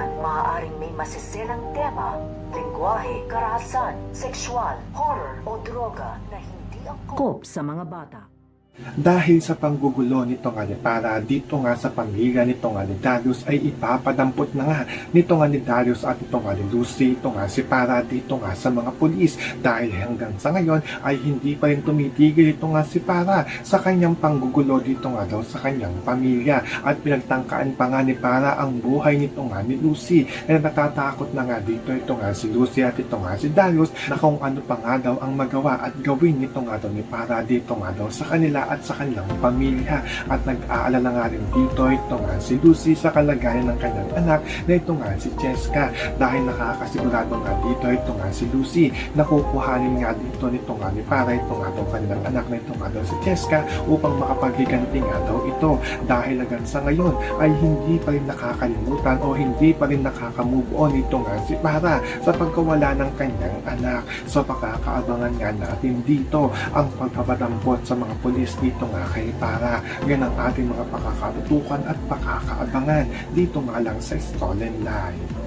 Minsan, maaaring may masiselang tema, lengguwahe, karahasan, sexual, horror o droga na hindi angkop sa mga bata. Dahil sa panggugulo nito nga ni Para dito nga sa pamilya nito nga ni Darius ay ipapadampot na nga nito nga ni Darius at ito nga ni Lucy ito nga si Para dito nga sa mga pulis dahil hanggang sa ngayon ay hindi pa rin tumitigil ito nga si Para sa kanyang panggugulo dito nga daw sa kanyang pamilya at pinagtangkaan pa nga ni Para ang buhay nito nga ni Lucy na natatakot na nga dito ito nga si Lucy at ito nga si Darius na kung ano pa nga daw ang magawa at gawin nito nga daw ni Para dito nga daw sa kanila at sa kanilang pamilya at nag-aalala nga rin dito ito nga si Lucy sa kalagayan ng kanyang anak na ito nga si Cheska dahil nakakasigurado nga dito ito nga si Lucy na kukuhanin nga dito nito nga ni Para ito nga daw kanilang anak na ito nga daw si Cheska upang makapaghiganti nga daw ito dahil hanggang sa ngayon ay hindi pa rin nakakalimutan o hindi pa rin nakakamove on ito nga si Para sa pagkawala ng kanyang anak. So pakakaabangan nga natin dito ang pagpapadampot sa mga pulis dito nga kay Para. Yan ang ating mga pakakatutukan at pakakaabangan dito nga lang sa Stolen Live.